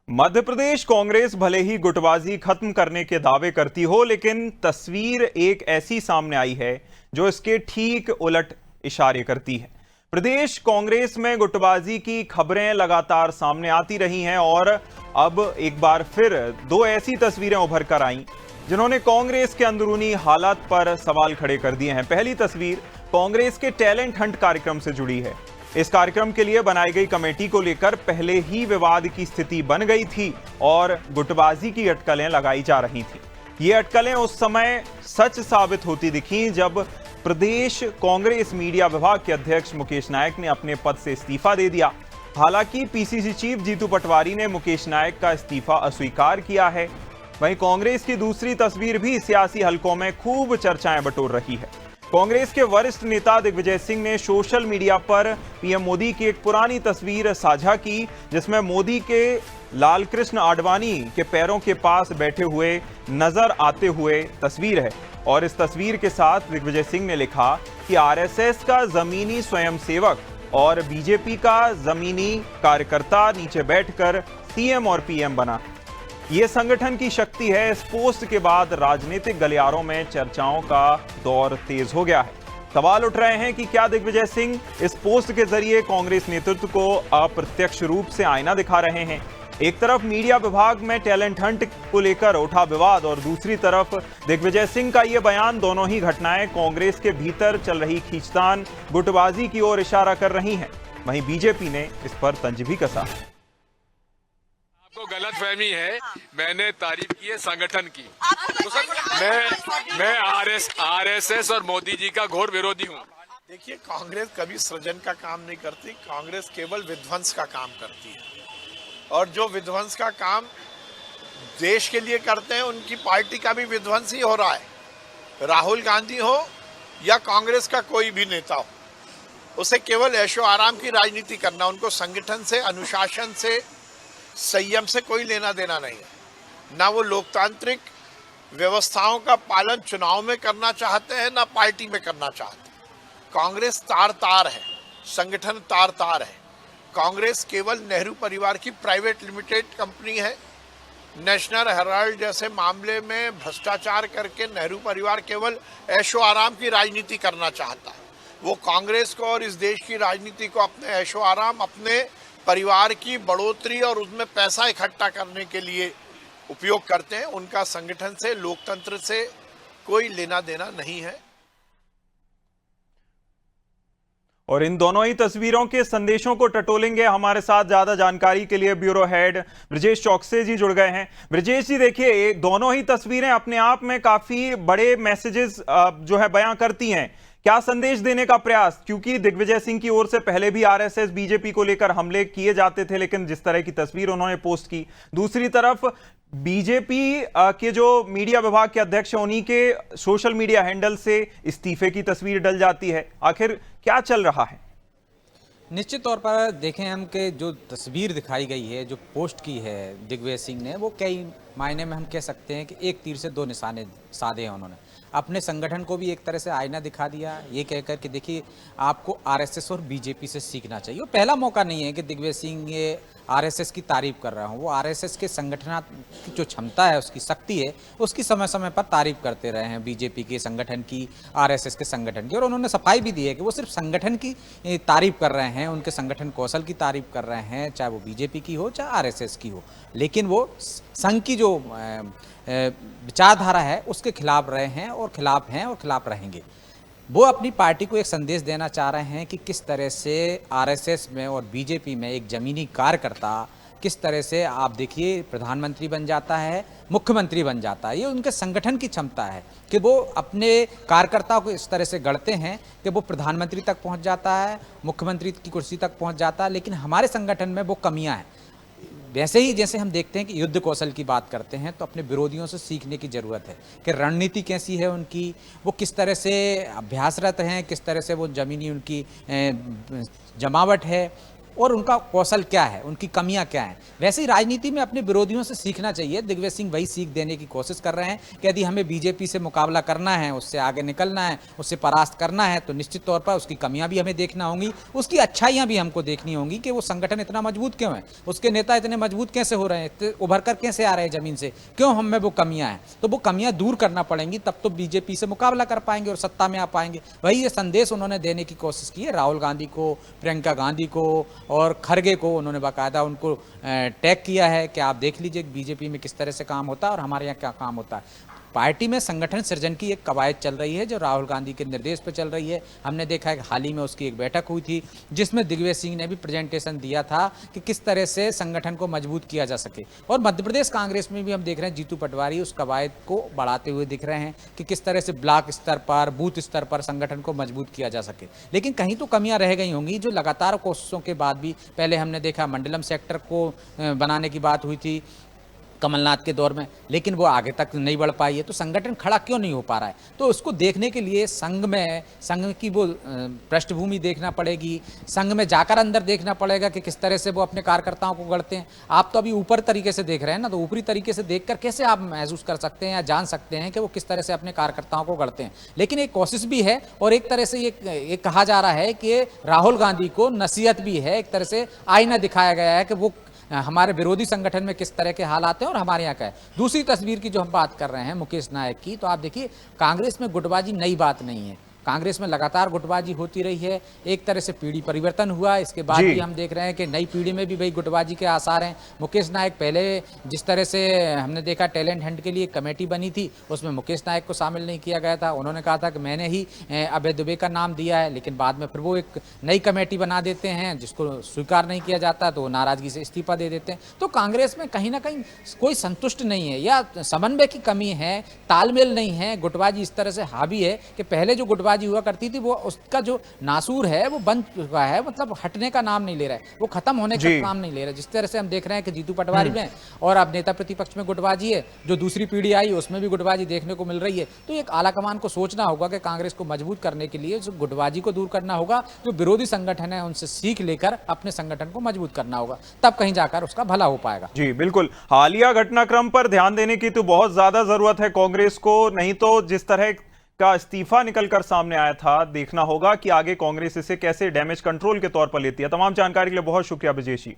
मध्य प्रदेश कांग्रेस भले ही गुटबाजी खत्म करने के दावे करती हो, लेकिन तस्वीर एक ऐसी सामने आई है जो इसके ठीक उलट इशारे करती है। प्रदेश कांग्रेस में गुटबाजी की खबरें लगातार सामने आती रही हैं और अब एक बार फिर दो ऐसी तस्वीरें उभर कर आईं जिन्होंने कांग्रेस के अंदरूनी हालात पर सवाल खड़े कर दिए हैं। पहली तस्वीर कांग्रेस के टैलेंट हंट कार्यक्रम से जुड़ी है। इस कार्यक्रम के लिए बनाई गई कमेटी को लेकर पहले ही विवाद की स्थिति बन गई थी और गुटबाजी की अटकलें लगाई जा रही थी। ये अटकलें उस समय सच साबित होती दिखी जब प्रदेश कांग्रेस मीडिया विभाग के अध्यक्ष मुकेश नायक ने अपने पद से इस्तीफा दे दिया। हालांकि पीसीसी चीफ जीतू पटवारी ने मुकेश नायक का इस्तीफा अस्वीकार किया है। वहीं कांग्रेस की दूसरी तस्वीर भी सियासी हलकों में खूब चर्चाएं बटोर रही है। कांग्रेस के वरिष्ठ नेता दिग्विजय सिंह ने सोशल मीडिया पर पीएम मोदी की एक पुरानी तस्वीर साझा की, जिसमें मोदी के लालकृष्ण आडवाणी के पैरों के पास बैठे हुए नजर आते हुए तस्वीर है। और इस तस्वीर के साथ दिग्विजय सिंह ने लिखा कि आरएसएस का जमीनी स्वयंसेवक और बीजेपी का जमीनी कार्यकर्ता नीचे बैठकर सीएम और पीएम बना। ये संगठन की शक्ति है। इस पोस्ट के बाद राजनीतिक गलियारों में चर्चाओं का दौर तेज हो गया है। सवाल उठ रहे हैं कि क्या दिग्विजय सिंह इस पोस्ट के जरिए कांग्रेस नेतृत्व को अप्रत्यक्ष रूप से आईना दिखा रहे हैं। एक तरफ मीडिया विभाग में टैलेंट हंट को लेकर उठा विवाद और दूसरी तरफ दिग्विजय सिंह का ये बयान, दोनों ही घटनाएं कांग्रेस के भीतर चल रही खींचतान गुटबाजी की ओर इशारा कर रही हैं। वहीं बीजेपी ने इस पर तंज भी कसा। आपको गलतफहमी है, मैंने तारीफ की है संगठन की। मैं आरएसएस और मोदी जी का घोर विरोधी हूँ। देखिए, कांग्रेस कभी सृजन का काम नहीं करती, कांग्रेस केवल विध्वंस का काम करती है। और जो विध्वंस का काम देश के लिए करते हैं, उनकी पार्टी का भी विध्वंस ही हो रहा है। राहुल गांधी हो या कांग्रेस का कोई भी नेता हो, उसे केवल ऐशो आराम की राजनीति करना, उनको संगठन से, अनुशासन से, संयम से कोई लेना देना नहीं है। ना वो लोकतांत्रिक व्यवस्थाओं का पालन चुनाव में करना चाहते हैं, ना पार्टी में करना चाहते हैं। कांग्रेस तार तार है, संगठन तार तार है। कांग्रेस केवल नेहरू परिवार की प्राइवेट लिमिटेड कंपनी है। नेशनल हेराल्ड जैसे मामले में भ्रष्टाचार करके नेहरू परिवार केवल ऐशो आराम की राजनीति करना चाहता है। वो कांग्रेस को और इस देश की राजनीति को अपने ऐशो आराम, अपने परिवार की बढ़ोतरी और उसमें पैसा इकट्ठा करने के लिए उपयोग करते हैं। उनका संगठन से, लोकतंत्र से कोई लेना देना नहीं है। और इन दोनों ही तस्वीरों के संदेशों को टटोलेंगे। हमारे साथ ज्यादा जानकारी के लिए ब्यूरो हेड ब्रजेश चौकसे जी जुड़ गए हैं। ब्रजेश जी, देखिए, दोनों ही तस्वीरें अपने आप में काफी बड़े मैसेजेस जो है बयां करती हैं। क्या संदेश देने का प्रयास, क्योंकि दिग्विजय सिंह की ओर से पहले भी आरएसएस बीजेपी को लेकर हमले किए जाते थे, लेकिन जिस तरह की तस्वीर उन्होंने पोस्ट की, दूसरी तरफ बीजेपी के जो मीडिया विभाग के अध्यक्ष हैं, उन्हीं के सोशल मीडिया हैंडल से इस्तीफे की तस्वीर डल जाती है। आखिर क्या चल रहा है? निश्चित तौर पर देखें हम कि जो तस्वीर दिखाई गई है, जो पोस्ट की है दिग्विजय सिंह ने, वो कई मायने में हम कह सकते हैं कि एक तीर से दो निशाने साधे हैं। उन्होंने अपने संगठन को भी एक तरह से आईना दिखा दिया, ये कहकर कि देखिए, आपको आरएसएस और बीजेपी से सीखना चाहिए। वो पहला मौका नहीं है कि दिग्विजय सिंह ये आरएसएस की तारीफ कर रहा हूँ। वो आरएसएस के संगठन की जो क्षमता है, उसकी शक्ति है, उसकी समय समय पर तारीफ करते रहे हैं, बीजेपी के संगठन की, आरएसएस के संगठन की। और उन्होंने सफाई भी दी है कि वो सिर्फ संगठन की तारीफ कर रहे हैं, उनके संगठन कौशल की तारीफ कर रहे हैं, चाहे वो बीजेपी की हो चाहे आरएसएस की हो। लेकिन वो संघ की जो विचारधारा है उसके खिलाफ रहे हैं और खिलाफ हैं और खिलाफ रहेंगे। वो अपनी पार्टी को एक संदेश देना चाह रहे हैं कि किस तरह से आरएसएस में और बीजेपी में एक जमीनी कार्यकर्ता किस तरह से, आप देखिए, प्रधानमंत्री बन जाता है, मुख्यमंत्री बन जाता है। ये उनके संगठन की क्षमता है कि वो अपने कार्यकर्ताओं को इस तरह से गढ़ते हैं कि वो प्रधानमंत्री तक पहुंच जाता है, मुख्यमंत्री की कुर्सी तक पहुंच जाता है। लेकिन हमारे संगठन में वो कमियां हैं। वैसे ही जैसे हम देखते हैं कि युद्ध कौशल की बात करते हैं, तो अपने विरोधियों से सीखने की ज़रूरत है कि रणनीति कैसी है उनकी, वो किस तरह से अभ्यासरत हैं, किस तरह से वो जमीनी उनकी जमावट है, और उनका कौशल क्या है, उनकी कमियां क्या हैं। वैसे ही राजनीति में अपने विरोधियों से सीखना चाहिए। दिग्विजय सिंह वही सीख देने की कोशिश कर रहे हैं कि यदि हमें बीजेपी से मुकाबला करना है, उससे आगे निकलना है, उससे परास्त करना है, तो निश्चित तौर पर उसकी कमियां भी हमें देखना होंगी, उसकी अच्छाइयां भी हमको देखनी होंगी कि वो संगठन इतना मजबूत क्यों है, उसके नेता इतने मजबूत कैसे हो रहे हैं, उभर कर कैसे आ रहे हैं जमीन से, क्यों हम में वो कमियां हैं। तो वो कमियां दूर करना पड़ेंगी, तब तो बीजेपी से मुकाबला कर पाएंगे और सत्ता में आ पाएंगे। वही ये संदेश उन्होंने देने की कोशिश की है राहुल गांधी को, प्रियंका गांधी को और खरगे को। उन्होंने बाकायदा उनको टैग किया है कि आप देख लीजिए बीजेपी में किस तरह से काम होता है और हमारे यहाँ क्या काम होता है। पार्टी में संगठन सृजन की एक कवायद चल रही है जो राहुल गांधी के निर्देश पर चल रही है। हमने देखा है कि हाल ही में उसकी एक बैठक हुई थी जिसमें दिग्विजय सिंह ने भी प्रेजेंटेशन दिया था कि किस तरह से संगठन को मजबूत किया जा सके। और मध्य प्रदेश कांग्रेस में भी हम देख रहे हैं जीतू पटवारी उस कवायद को बढ़ाते हुए दिख रहे हैं कि किस तरह से ब्लॉक स्तर पर, बूथ स्तर पर संगठन को मजबूत किया जा सके। लेकिन कहीं तो कमियां रह गई होंगी जो लगातार कोशिशों के बाद भी, पहले हमने देखा मंडलम सेक्टर को बनाने की बात हुई थी कमलनाथ के दौर में, लेकिन वो आगे तक नहीं बढ़ पाई है। तो संगठन खड़ा क्यों नहीं हो पा रहा है? तो उसको देखने के लिए संघ की वो पृष्ठभूमि देखना पड़ेगी, संघ में जाकर अंदर देखना पड़ेगा कि किस तरह से वो अपने कार्यकर्ताओं को गढ़ते हैं। आप तो अभी ऊपर तरीके से देख रहे हैं ना, तो ऊपरी तरीके से देखकर कैसे आप महसूस कर सकते हैं या जान सकते हैं कि वो किस तरह से अपने कार्यकर्ताओं को गढ़ते हैं। लेकिन एक कोशिश भी है और एक तरह से ये कहा जा रहा है कि राहुल गांधी को नसीहत भी है, एक तरह से आईना दिखाया गया है कि वो हमारे विरोधी संगठन में किस तरह के हालात हैं और हमारे यहाँ का है। दूसरी तस्वीर की जो हम बात कर रहे हैं मुकेश नायक की, तो आप देखिए कांग्रेस में गुटबाजी नई बात नहीं है। कांग्रेस में लगातार गुटबाजी होती रही है, एक तरह से पीढ़ी परिवर्तन हुआ, इसके बाद भी हम देख रहे हैं कि नई पीढ़ी में भी वही गुटबाजी के आसार हैं। मुकेश नायक पहले जिस तरह से हमने देखा टैलेंट हंट के लिए कमेटी बनी थी, उसमें मुकेश नायक को शामिल नहीं किया गया था। उन्होंने कहा था कि मैंने ही अभय दुबे का नाम दिया है, लेकिन बाद में फिर वो एक नई कमेटी बना देते हैं जिसको स्वीकार नहीं किया जाता, तो नाराजगी से इस्तीफा दे देते हैं। तो कांग्रेस में कहीं ना कहीं कोई संतुष्ट नहीं है या समन्वय की कमी है, तालमेल नहीं है। गुटबाजी इस तरह से हावी है कि पहले जो गुटबाजी हुआ करती थी वो उसका जो नासूर है वो बन चुका है, मतलब हटने का नाम नहीं ले रहा है, वो खत्म होने का नाम नहीं ले रहा है। जिस तरह से हम देख रहे हैं कि जीतू पटवारी में और अब नेता प्रतिपक्ष में गुटबाजी है, जो दूसरी पीढ़ी आई उसमें भी गुटबाजी देखने को मिल रही है। तो एक आलाकमान को सोचना होगा कि कांग्रेस को मजबूत करने के लिए जो गुटबाजी को दूर करना होगा, जो विरोधी संगठन है उनसे सीख लेकर अपने संगठन को मजबूत करना होगा, तब कहीं जाकर उसका भला हो पाएगा। जी बिल्कुल, हालिया घटनाक्रम पर ध्यान देने की तो बहुत ज्यादा जरूरत है कांग्रेस को, नहीं तो जिस तरह का इस्तीफा निकलकर सामने आया था, देखना होगा कि आगे कांग्रेस इसे कैसे डैमेज कंट्रोल के तौर पर लेती है। तमाम जानकारी के लिए बहुत शुक्रिया ब्रजेश जी।